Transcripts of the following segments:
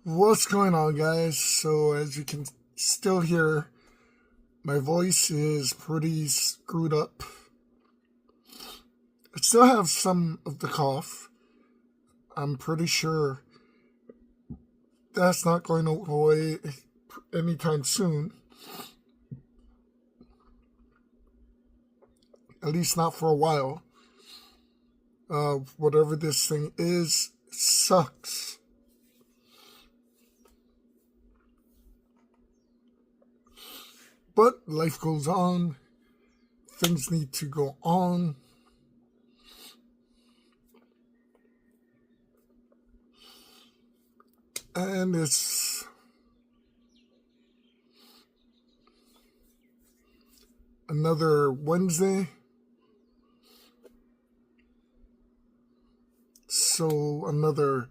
What's going on, guys? So as you can still hear, my voice is pretty screwed up. I still have some of the cough. I'm pretty sure that's not going to go away anytime soon. At least not for a while. Whatever this thing is, it sucks. But life goes on. Things need to go on. And it's another Wednesday. So another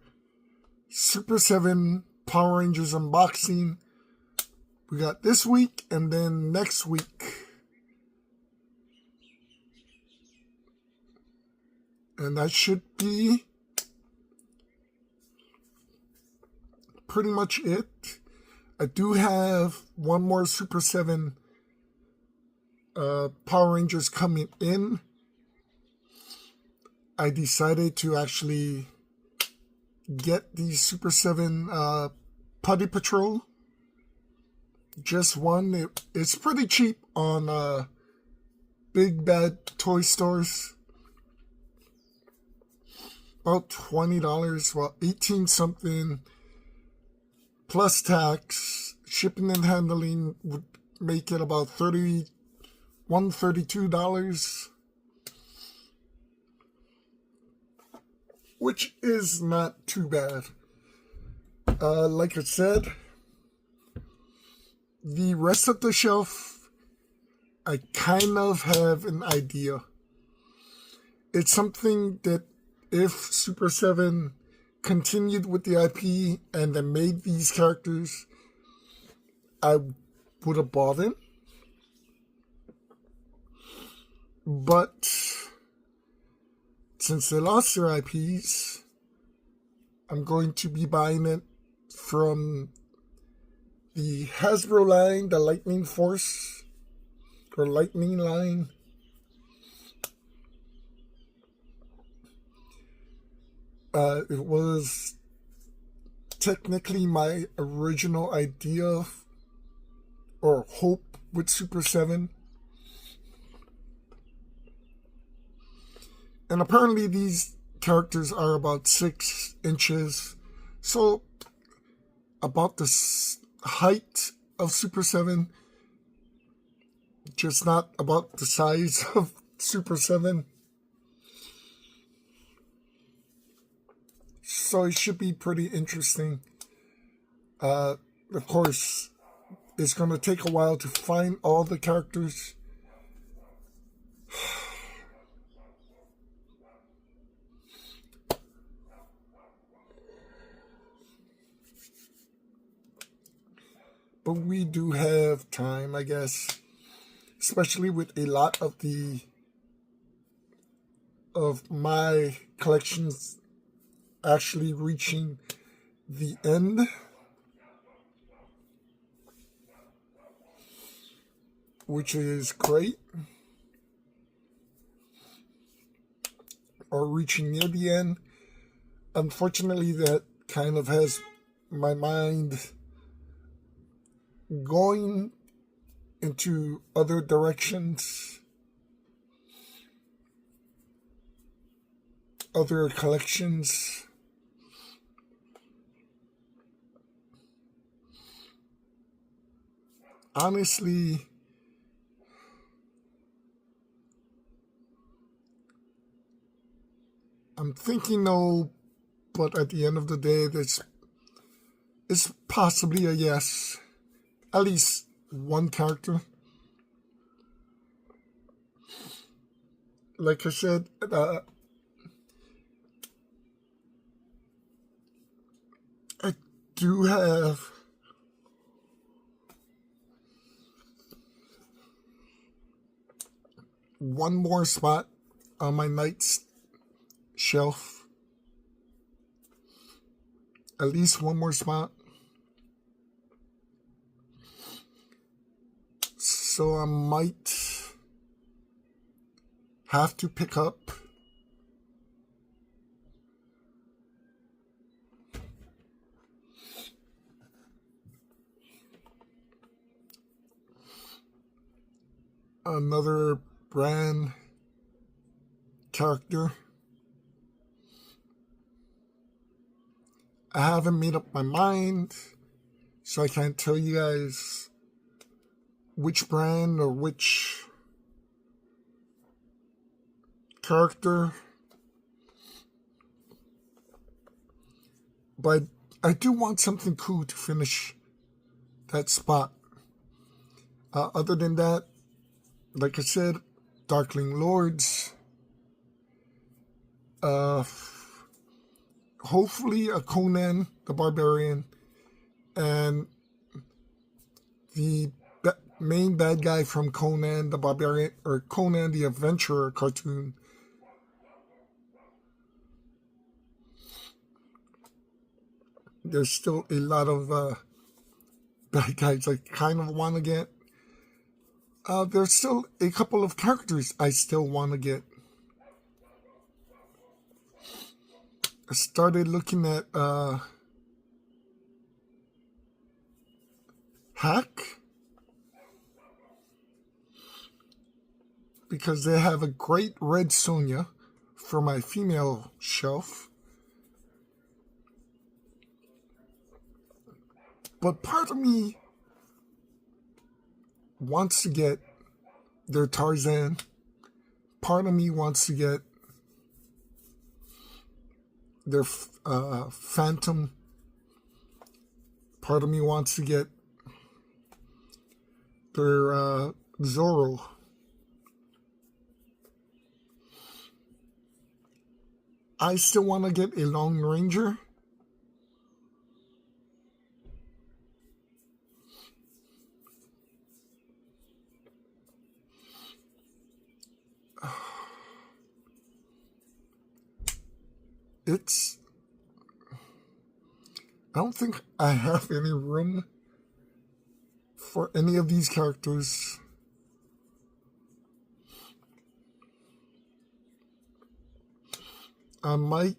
Super 7 Power Rangers unboxing. We got this week and then next week. And that should be pretty much it. I do have one more Super 7 Power Rangers coming in. I decided to actually get the Super 7 Putty Patrol. Just one. It's pretty cheap on big bad toy stores. About $20, well, 18 something plus tax. Shipping and handling would make it about $32, which is not too bad. Like I said, the rest of the shelf, I kind of have an idea. It's something that if Super 7 continued with the IP and then made these characters, I would have bought it. But since they lost their IPs, I'm going to be buying it from the Hasbro line, the Lightning Force, or Lightning line. It was technically my original idea or hope with Super 7. And apparently these characters are about 6 inches. So about the height of Super 7. Just not about the size of Super 7. So it should be pretty interesting. Of course, it's going to take a while to find all the characters. But we do have time, I guess. Especially with a lot of my collections actually reaching the end. Which is great. Or reaching near the end. Unfortunately, that kind of has my mind going into other directions, other collections. Honestly, I'm thinking no, but at the end of the day, it's possibly a yes. At least one character. like I said, I do have one more spot on my night's shelf. At least one more spot. So I might have to pick up another brand character. I haven't made up my mind, so I can't tell you guys which brand or which character. But I do want something cool to finish that spot. Other than that, like I said, Darkling Lords. Hopefully a Conan the Barbarian, and the main bad guy from Conan the Barbarian, or Conan the Adventurer cartoon. There's still a lot of bad guys I kind of want to get. There's still a couple of characters I still want to get. I started looking at Hack, because they have a great Red Sonja for my female shelf. But part of me wants to get their Tarzan. Part of me wants to get their Phantom. Part of me wants to get their Zorro. I still want to get a Lone Ranger. I don't think I have any room for any of these characters. I might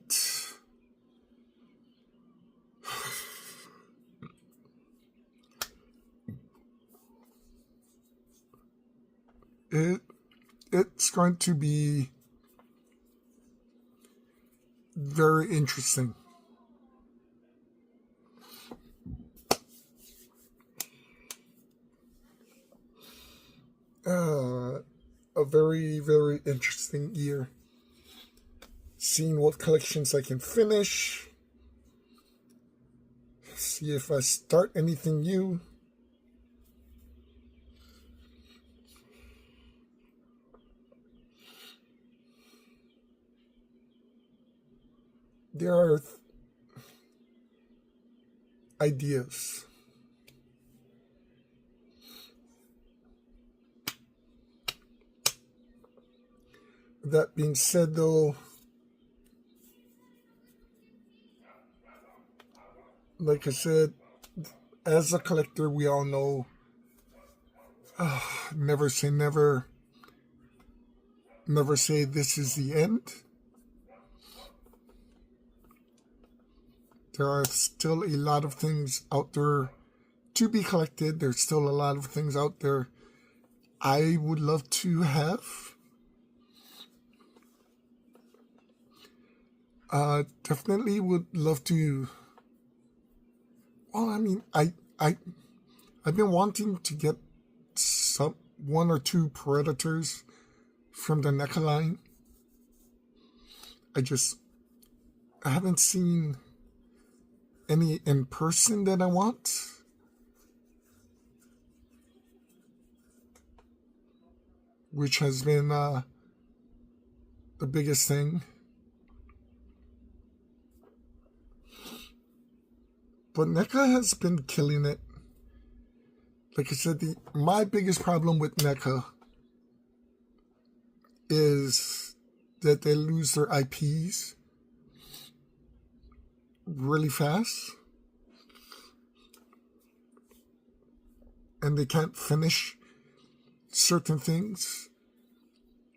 it's going to be very interesting. A very, very interesting year. Seeing what collections I can finish. See if I start anything new. There are ideas. That being said, though, like I said, as a collector, we all know, never say never. Never say this is the end. There are still a lot of things out there to be collected. There's still a lot of things out there I would love to have. Definitely would love to. Well, I mean, I've been wanting to get one or two Predators from the NECA line. I haven't seen any in person that I want. Which has been the biggest thing. But NECA has been killing it. Like I said, my biggest problem with NECA is that they lose their IPs really fast. And they can't finish certain things,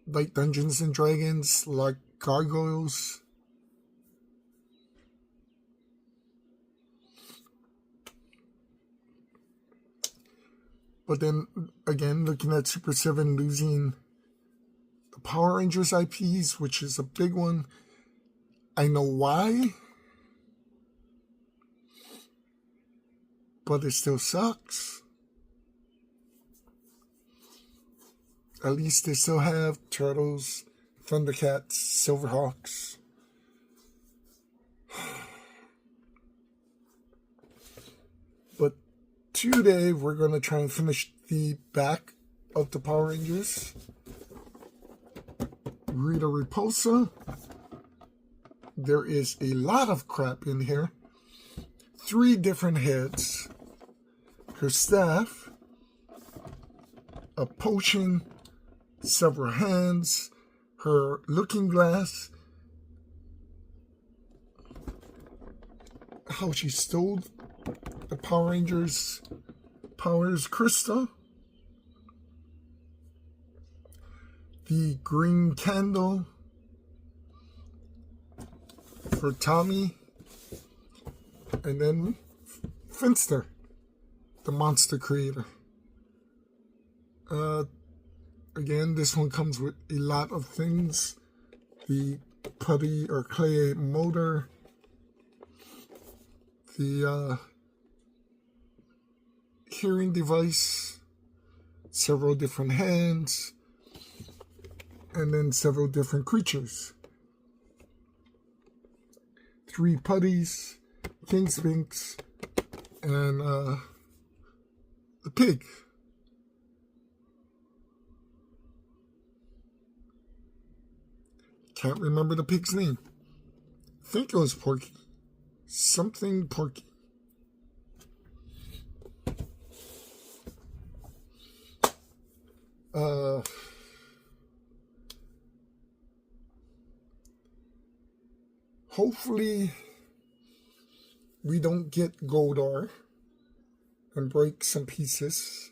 like Dungeons and Dragons, like Gargoyles. But then again, looking at Super 7 losing the Power Rangers IPs, which is a big one, I know why, but it still sucks. At least they still have Turtles, Thundercats, Silverhawks. But today we're going to try and finish the back of the Power Rangers. Rita Repulsa. There is a lot of crap in here. 3 different heads. Her staff. A potion. Several hands, her looking glass, how she stole the Power Rangers' powers crystal, the green candle for Tommy, and then Finnster, the monster creator. Again, this one comes with a lot of things. The putty or clay motor. The hearing device. Several different hands. And then several different creatures. 3 putties. King Sphinx. And the pig. Can't remember the pig's name. I think it was Porky. Something Porky. Hopefully we don't get Goldar and break some pieces.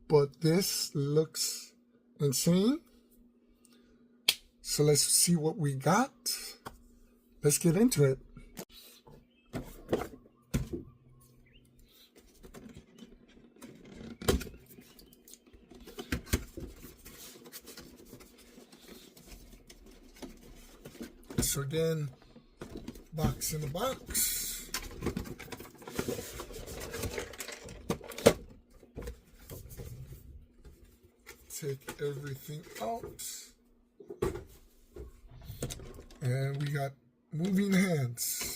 But this looks insane. So let's see what we got. Let's get into it. So again, box in a box. Take everything out. And we got moving hands.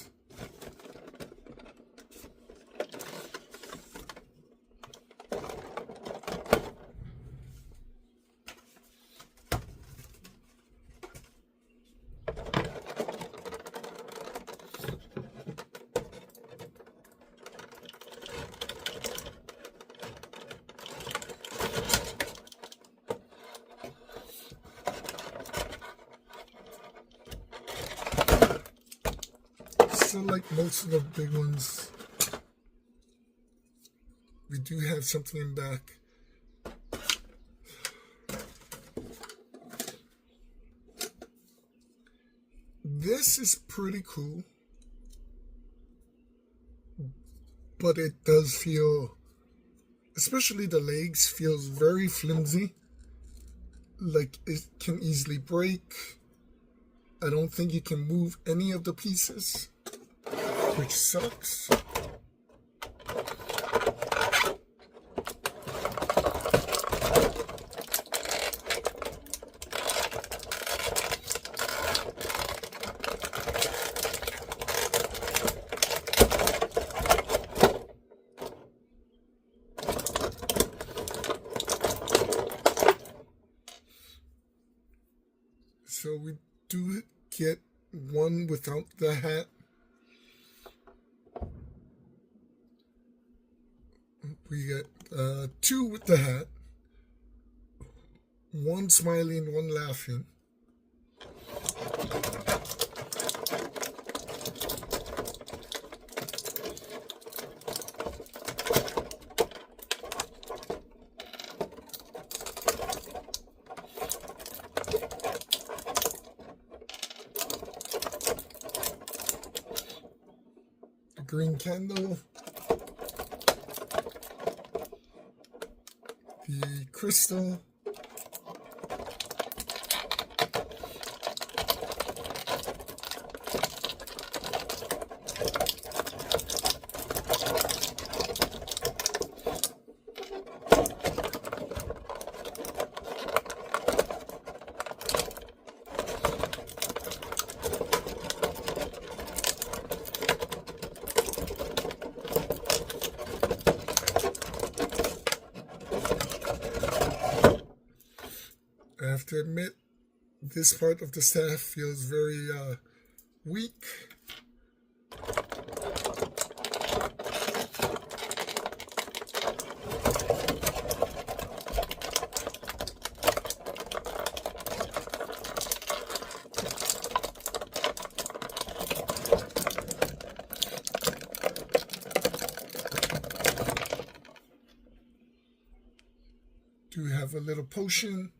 So like most of the big ones, we do have something in back. This is pretty cool, but it does feel, especially the legs, feels very flimsy. Like it can easily break. I don't think you can move any of the pieces, which sucks. do get one without the hat. We get two with the hat, one smiling, one laughing. The green candle. The crystal. I have to admit, this part of the staff feels very weak. Do have a little potion.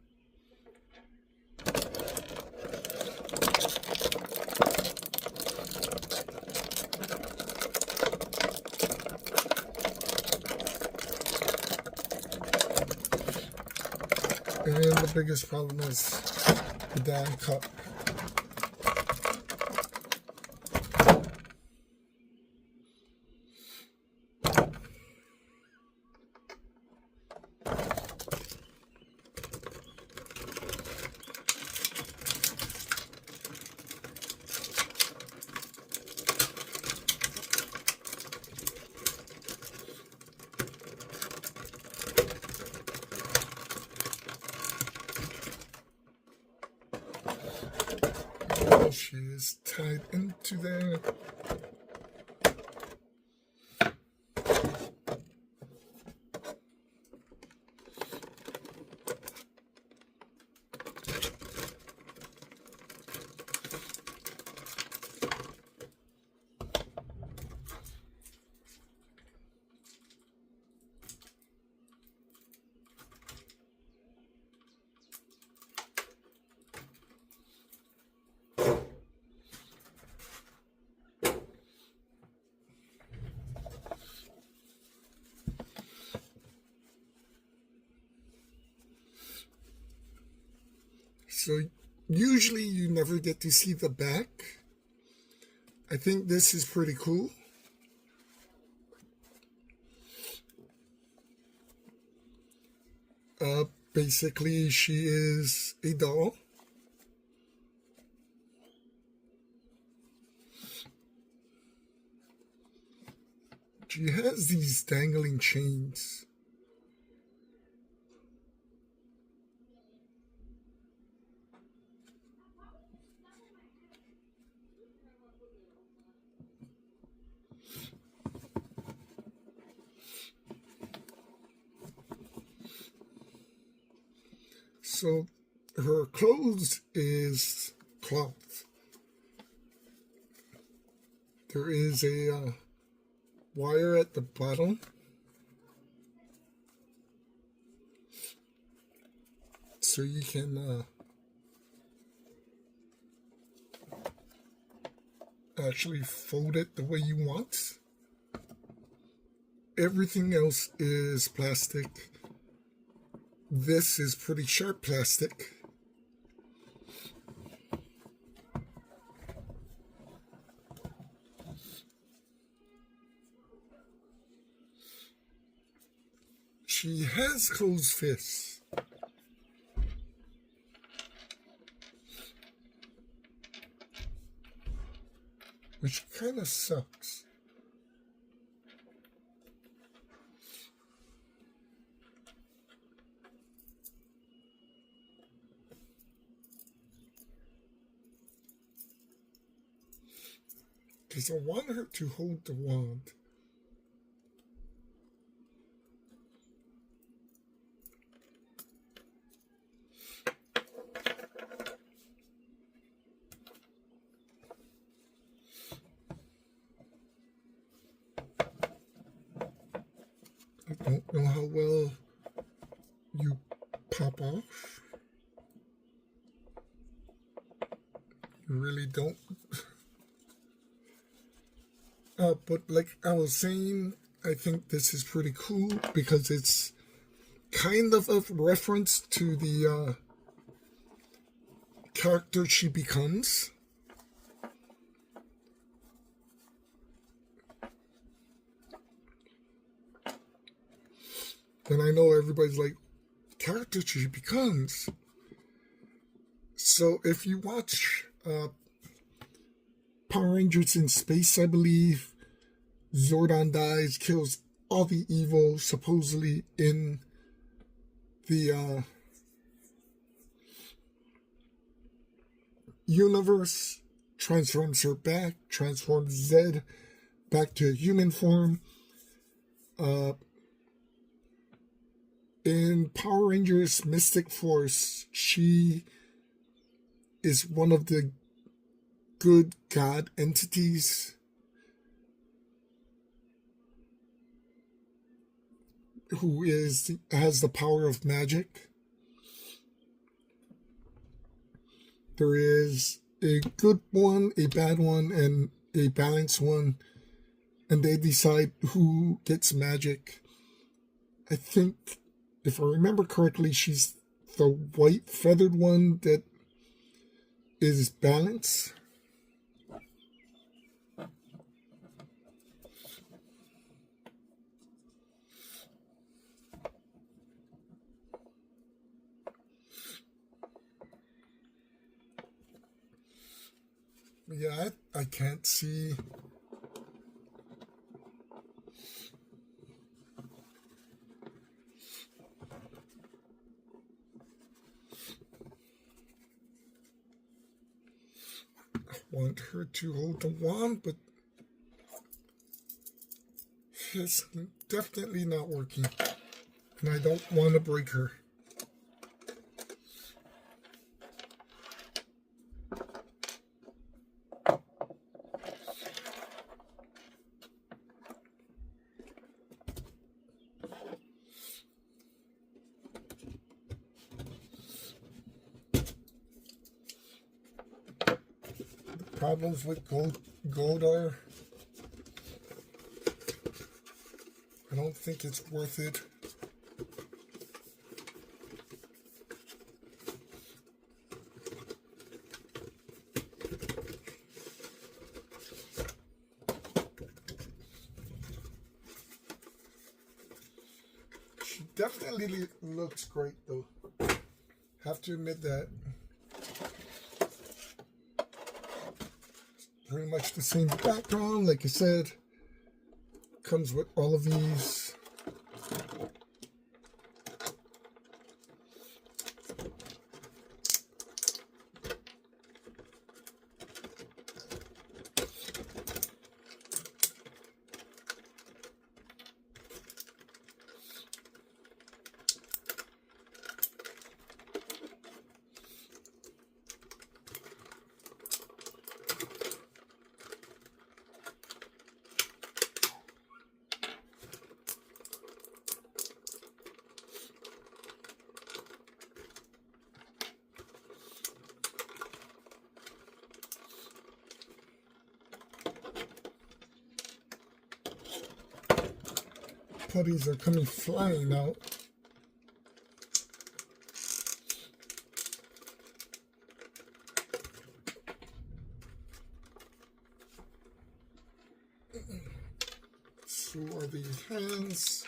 And the biggest problem is the damn cup. She is tied into there. So usually you never get to see the back. I think this is pretty cool. Basically, she is a doll. She has these dangling chains. So her clothes is cloth. There is a wire at the bottom. So you can actually fold it the way you want. Everything else is plastic. This is pretty sharp plastic. She has closed fists. Which kind of sucks. Because I want her to hold the wand. I don't know how well you pop off. You really don't. But like I was saying, I think this is pretty cool because it's kind of a reference to the character she becomes. And I know everybody's like, character she becomes. So if you watch Power Rangers in Space, I believe, Zordon dies, kills all the evil supposedly in the universe, transforms her back, transforms Zed back to human form. In Power Rangers Mystic Force, she is one of the good god entities who has the power of magic. There is a good one, a bad one, and a balanced one, and they decide who gets magic. I think, if I remember correctly, she's the white feathered one that is balanced. Yeah, I can't see. I want her to hold the wand, but it's definitely not working. And I don't want to break her. Problems with gold are, I don't think it's worth it. She definitely looks great though. Have to admit that. Pretty much the same background, like I said. Comes with all of these. Putties are coming flying out. So are the hands.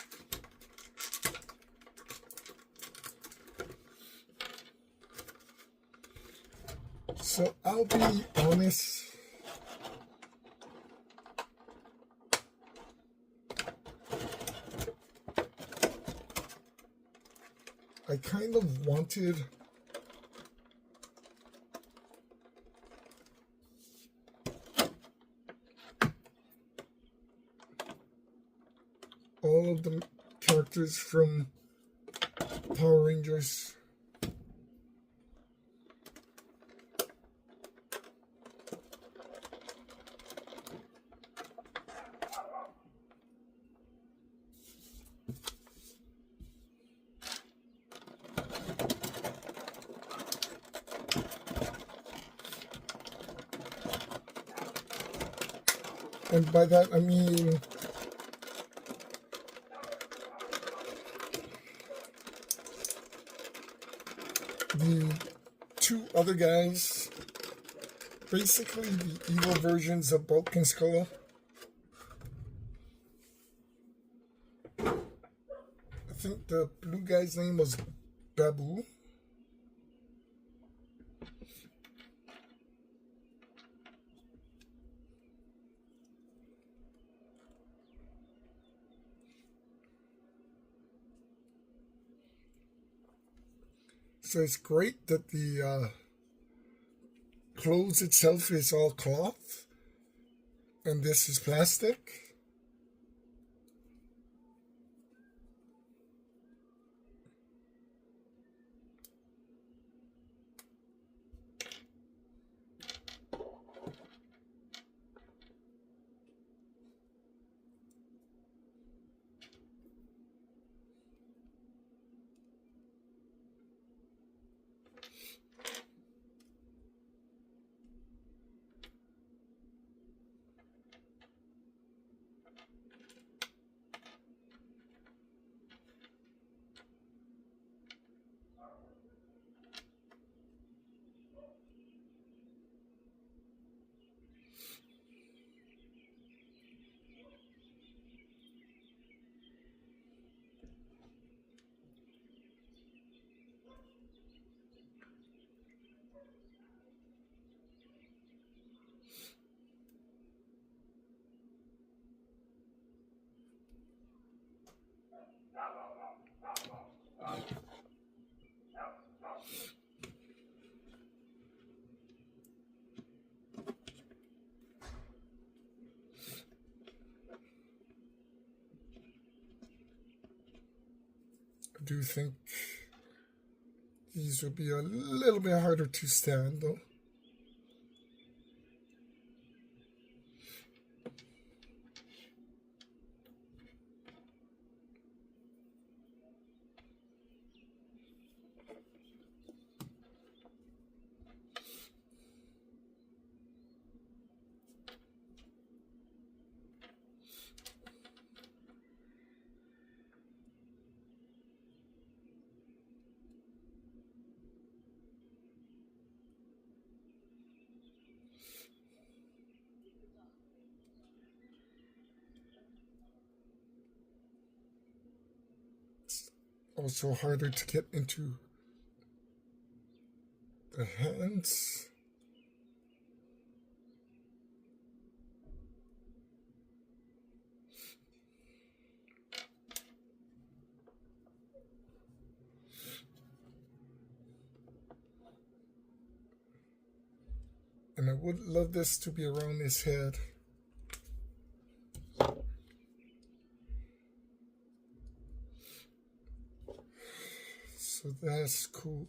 So I'll be honest. I kind of wanted all of the characters from Power Rangers. And by that I mean the two other guys, basically the evil versions of Bulk and Skull. I think the blue guy's name was Babu. So it's great that the clothes itself is all cloth and this is plastic. I do think these would be a little bit harder to stand though. Also harder to get into the hands. And I would love this to be around his head. So that's cool.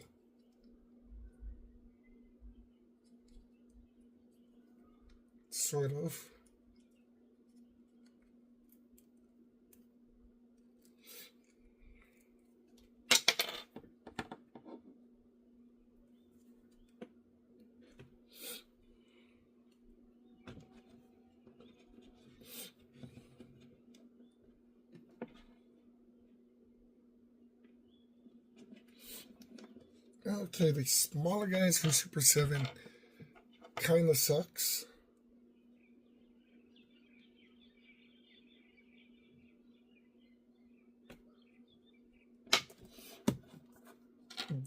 Sort of. Okay, the smaller guys from Super 7 kind of sucks.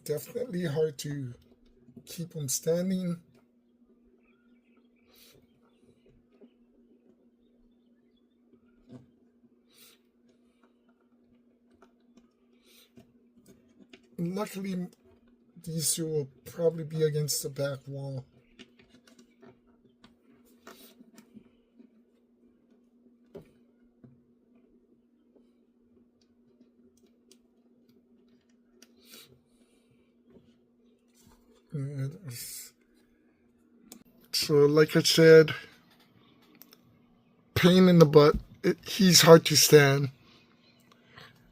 Definitely hard to keep them standing. Luckily, these two will probably be against the back wall. So, like I said, pain in the butt. He's hard to stand.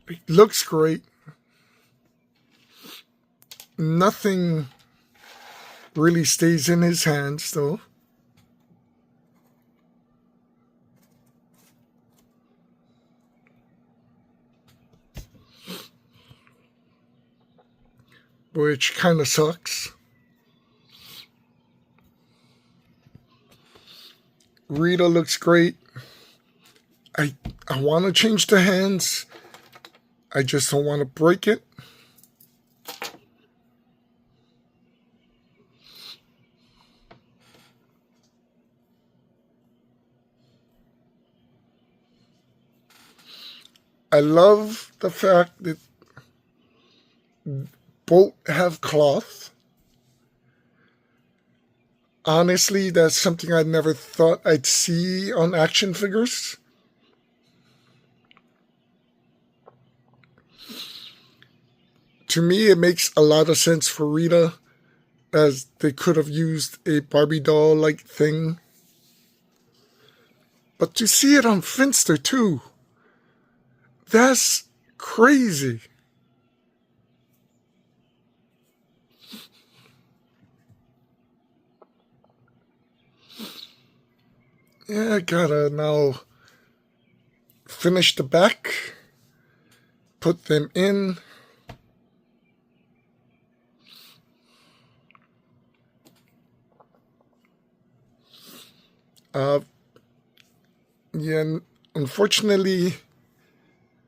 He looks great. Nothing really stays in his hands, though. Which kind of sucks. Rita looks great. I want to change the hands. I just don't want to break it. I love the fact that both have cloth. Honestly, that's something I never thought I'd see on action figures. To me, it makes a lot of sense for Rita, as they could have used a Barbie doll-like thing. But to see it on Finnster, too, that's crazy. Yeah, I gotta now finish the back, put them in. Yeah, unfortunately,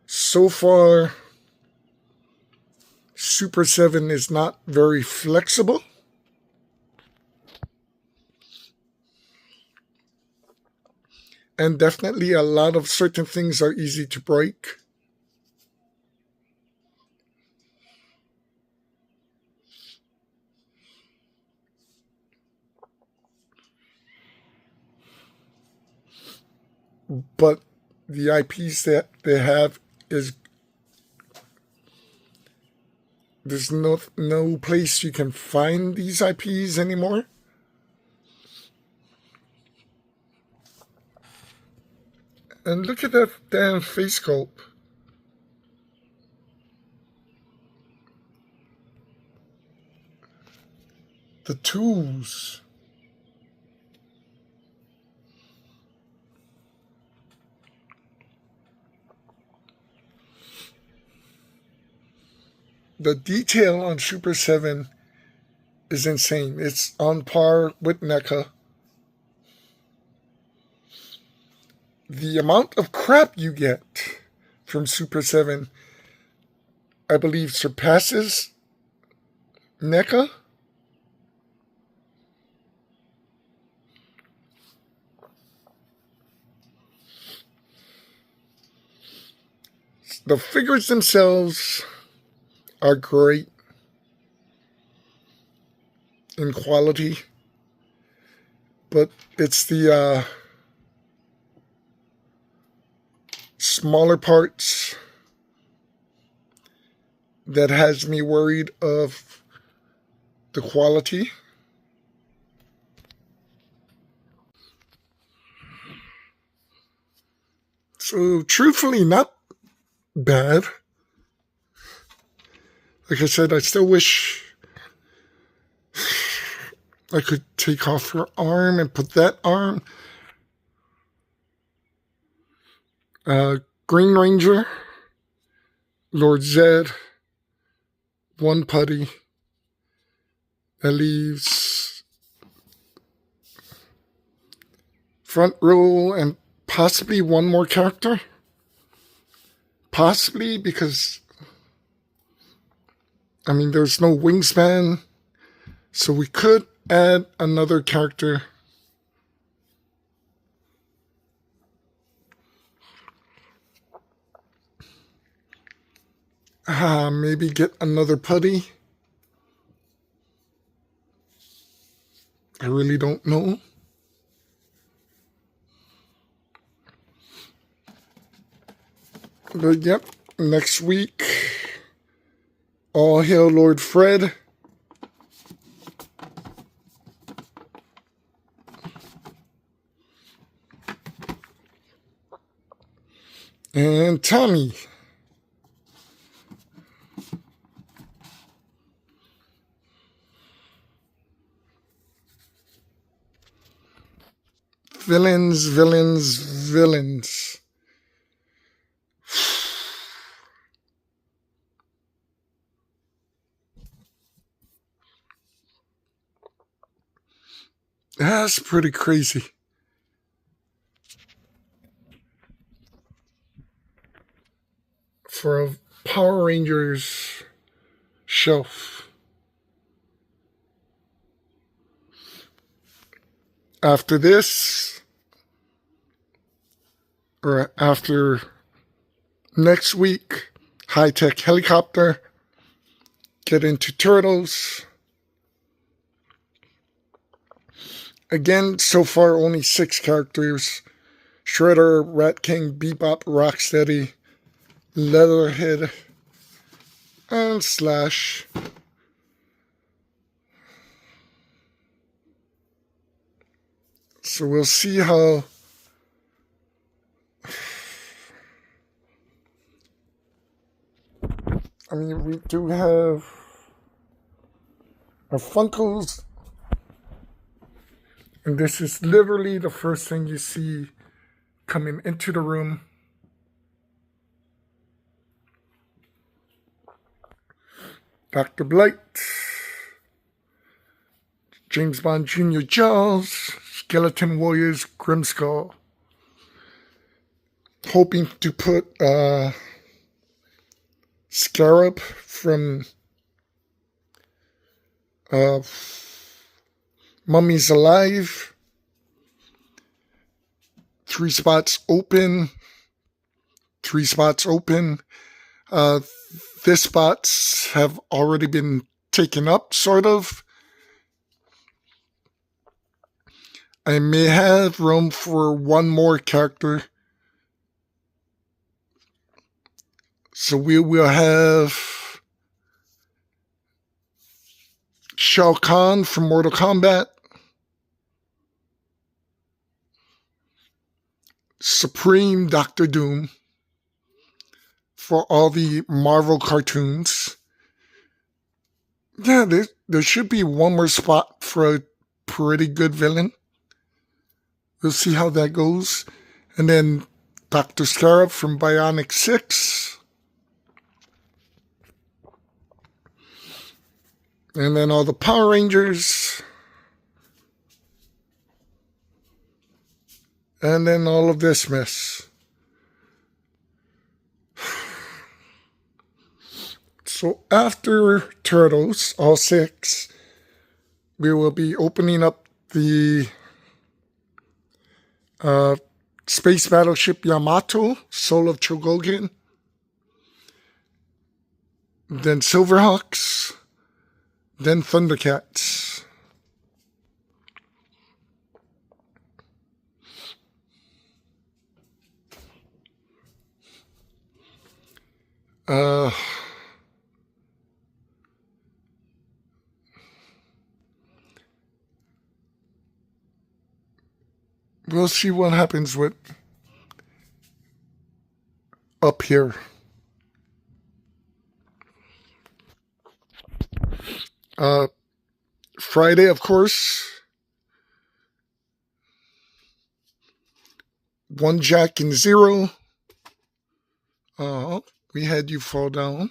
so far, Super 7 is not very flexible. And definitely a lot of certain things are easy to break. But the IPs that they have is, there's no place you can find these IPs anymore. And look at that damn face sculpt. The tools. The detail on Super 7 is insane. It's on par with NECA. The amount of crap you get from Super 7, I believe, surpasses NECA. The figures themselves are great in quality, but it's the smaller parts that has me worried of the quality. So truthfully, not bad. Like I said, I still wish I could take off her arm and put that arm. Green Ranger, Lord Zed, one putty. That leaves front row and possibly one more character. Possibly, because I mean, there's no wingspan, so we could add another character. Maybe get another putty. I really don't know. But yep, next week, all hail Lord Fred. And Tommy. Villains, villains, villains. That's pretty crazy. For a Power Rangers shelf. After this, or after next week, high-tech helicopter, get into Turtles. Again, so far only 6 characters. Shredder, Rat King, Bebop, Rocksteady, Leatherhead, and Slash. So we'll see how we do have our Funkos, and this is literally the first thing you see coming into the room. Dr. Blight, James Bond Jr. Jaws, Skeleton Warriors, Grimskull. Hoping to put Scarab from Mummies Alive. 3 spots open. 3 spots open. This spots have already been taken up, sort of. I may have room for 1 more character. So we will have Shao Kahn from Mortal Kombat, Supreme Doctor Doom for all the Marvel cartoons. Yeah, there should be 1 more spot for a pretty good villain. We'll see how that goes. And then Dr. Scarab from Bionic 6. And then all the Power Rangers. And then all of this mess. So after Turtles, all 6, we will be opening up the Space Battleship Yamato, Soul of Chogokin. Then Silverhawks. Then Thundercats. We'll see what happens with up here. Friday, of course. 1 Jack and 0. We had you fall down.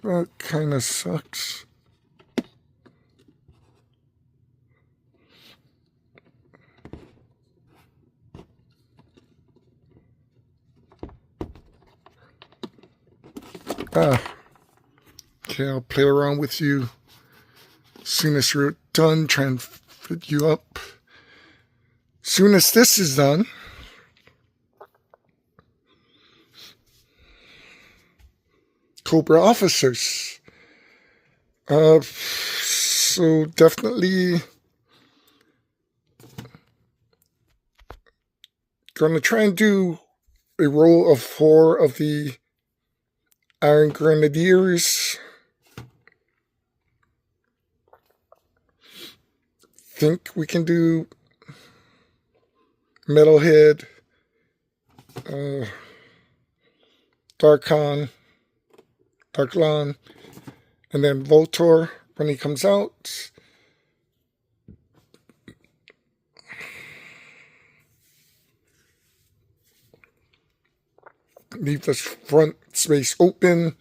That kind of sucks. Okay, I'll play around with you. As soon as you're done, try and fit you up. As soon as this is done, Cobra officers. So definitely gonna try and do a roll of 4 of the Iron Grenadiers. Think we can do Metalhead, Darkon, Darklon, and then Voltor when he comes out. Leave the front space open.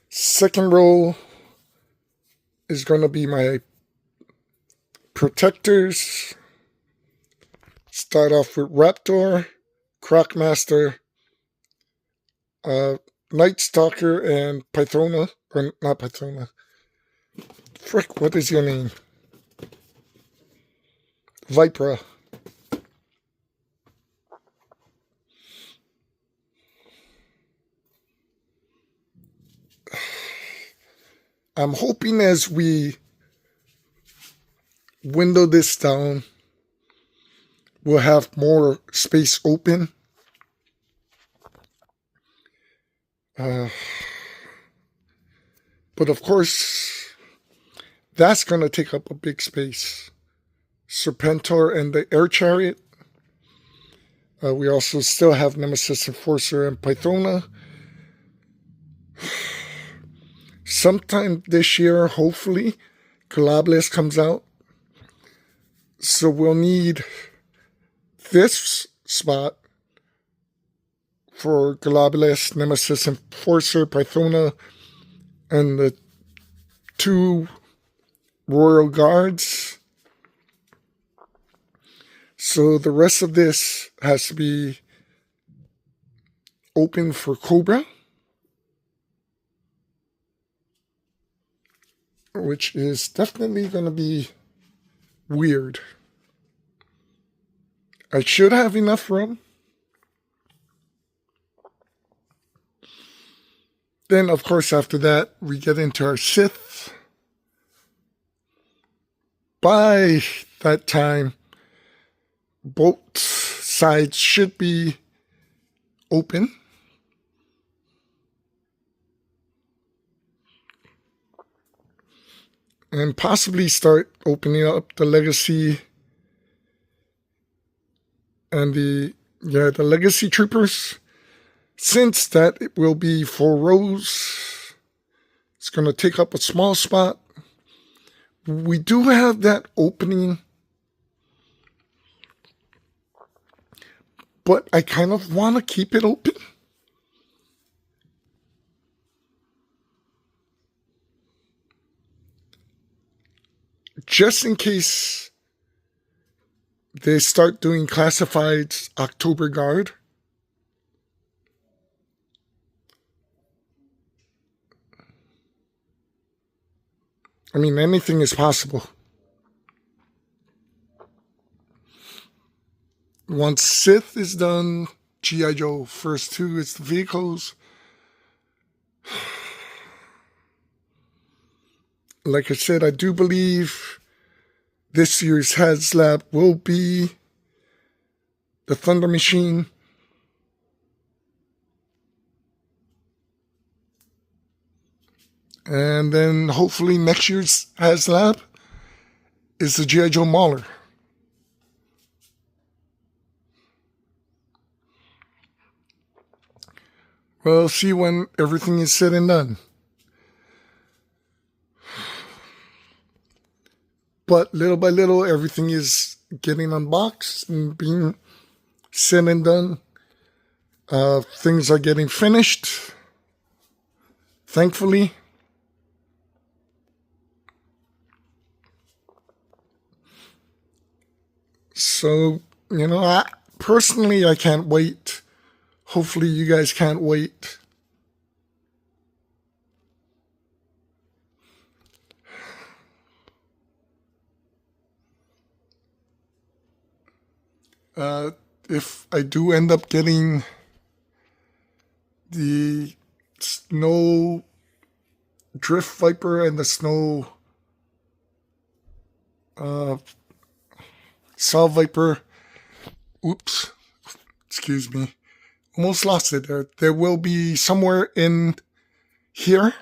Second row is going to be my protectors. Start off with Raptor, Crocmaster, Night Stalker, and Pythona. Or not Pythona. Frick, what is your name? Vipera. I'm hoping as we window this down, we'll have more space open. But of course, that's going to take up a big space. Serpentor and the Air Chariot. We also still have Nemesis Enforcer and Pythona. Sometime this year, hopefully, Galablis comes out. So we'll need this spot for Galablis, Nemesis Enforcer, Pythona, and the 2 Royal Guards. So the rest of this has to be open for Cobra, which is definitely going to be weird. I should have enough room. Then, of course, after that, we get into our Sith. By that time, both sides should be open. And possibly start opening up the Legacy and the Legacy Troopers. Since that it will be 4 rows, it's going to take up a small spot. We do have that opening, but I kind of want to keep it open. Just in case they start doing classifieds October Guard. I mean, anything is possible. Once Sith is done, G.I. Joe first 2 is the vehicles. Like I said, I do believe this year's HasLab will be the Thunder Machine. And then hopefully next year's HasLab is the G.I. Joe Mauler. We'll see when everything is said and done. But little by little, everything is getting unboxed and being said and done. Things are getting finished, thankfully. So, personally, I can't wait. Hopefully you guys can't wait. If I do end up getting the Snow Drift Viper and the Snow Saw Viper, oops, excuse me, almost lost it there. There will be somewhere in here.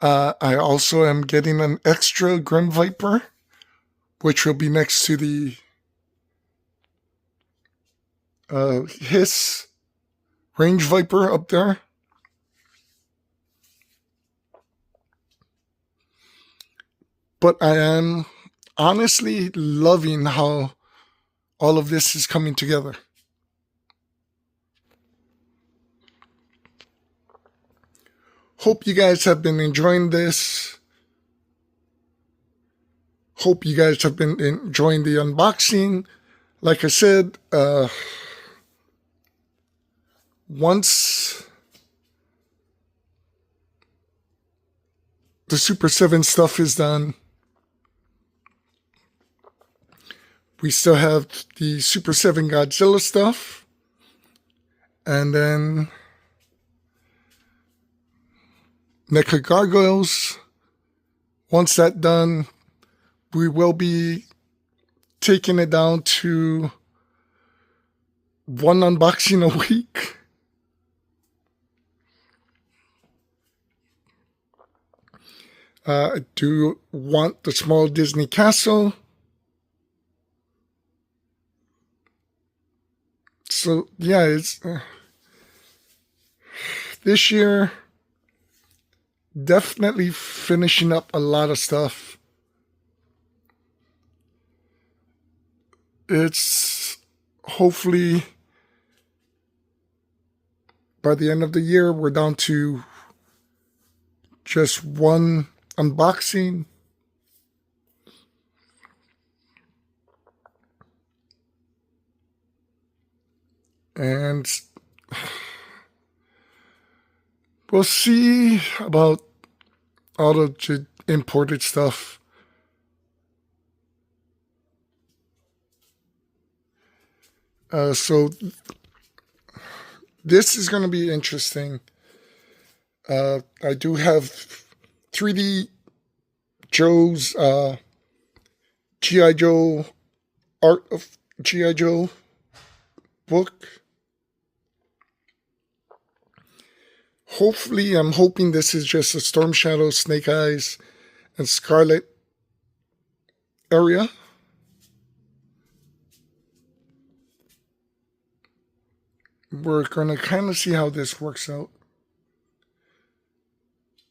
I also am getting an extra Grim Viper, which will be next to the His Range Viper up there. But I am honestly loving how all of this is coming together. Hope you guys have been enjoying this. Hope you guys have been enjoying the unboxing. Like I said, once the Super 7 stuff is done, we still have the Super 7 Godzilla stuff. And then Mecha Gargoyles. Once that's done, we will be taking it down to one unboxing a week. I do want the small Disney castle. So yeah, it's this year definitely finishing up a lot of stuff. It's hopefully by the end of the year we're down to just one unboxing. And we'll see about all the imported stuff. So this is going to be interesting. I do have 3D Joe's G.I. Joe, Art of G.I. Joe book. Hopefully, I'm hoping this is just a Storm Shadow, Snake Eyes, and Scarlet area. We're going to kind of see how this works out.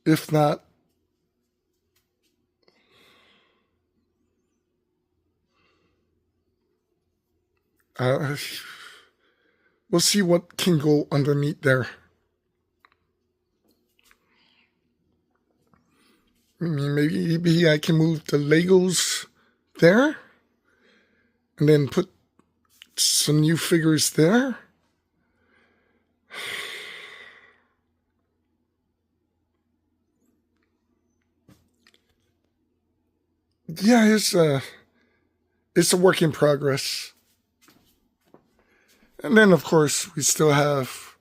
If not, we'll see what can go underneath there. I mean, maybe I can move the Legos there and then put some new figures there. Yeah, it's a work in progress. And then, of course, we still have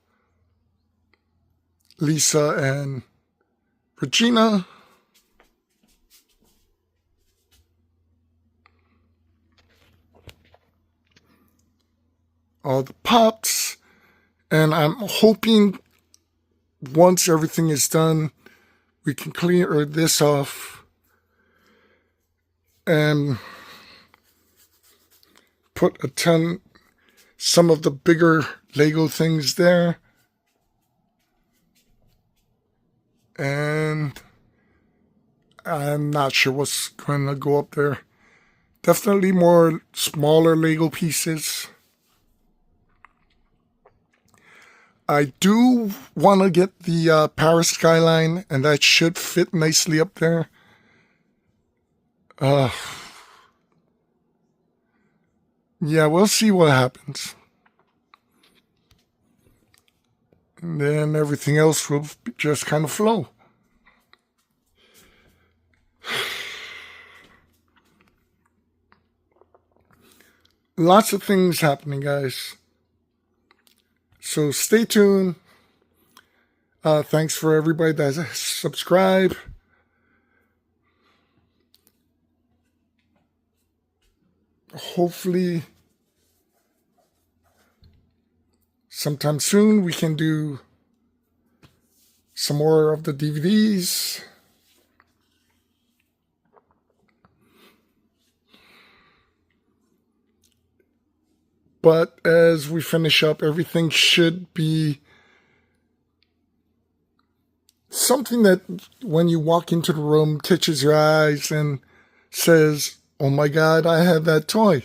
Lisa and Regina. All the pops. And I'm hoping once everything is done, we can clear this off and put some of the bigger Lego things there. And I'm not sure what's going to go up there. Definitely more smaller Lego pieces. I do want to get the Paris skyline, and that should fit nicely up there. Yeah, we'll see what happens. And then everything else will just kind of flow. Lots of things happening, guys. So stay tuned. Thanks for everybody that subscribed. Hopefully, sometime soon we can do some more of the DVDs. But as we finish up, everything should be something that when you walk into the room catches your eyes and says, oh my God, I have that toy.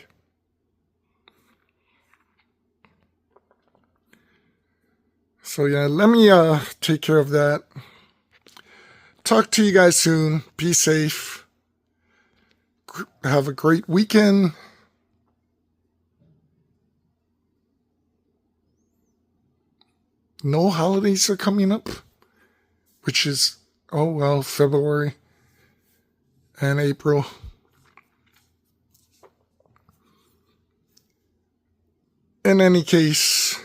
So yeah, let me take care of that. Talk to you guys soon. Be safe. Have a great weekend. No holidays are coming up, which is, oh well, February and April. In any case,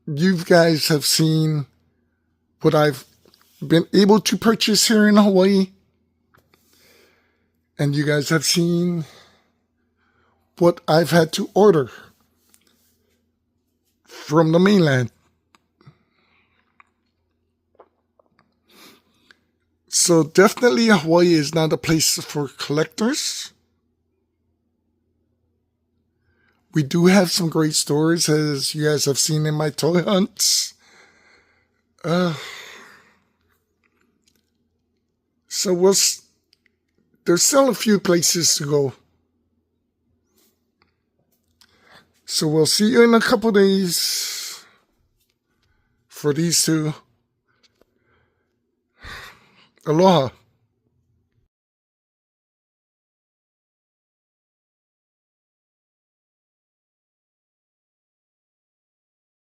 you guys have seen what I've been able to purchase here in Hawaii. And you guys have seen what I've had to order from the mainland. So definitely Hawaii is not a place for collectors. We do have some great stores, as you guys have seen in my toy hunts. So there's still a few places to go. So we'll see you in a couple days for these two. Aloha.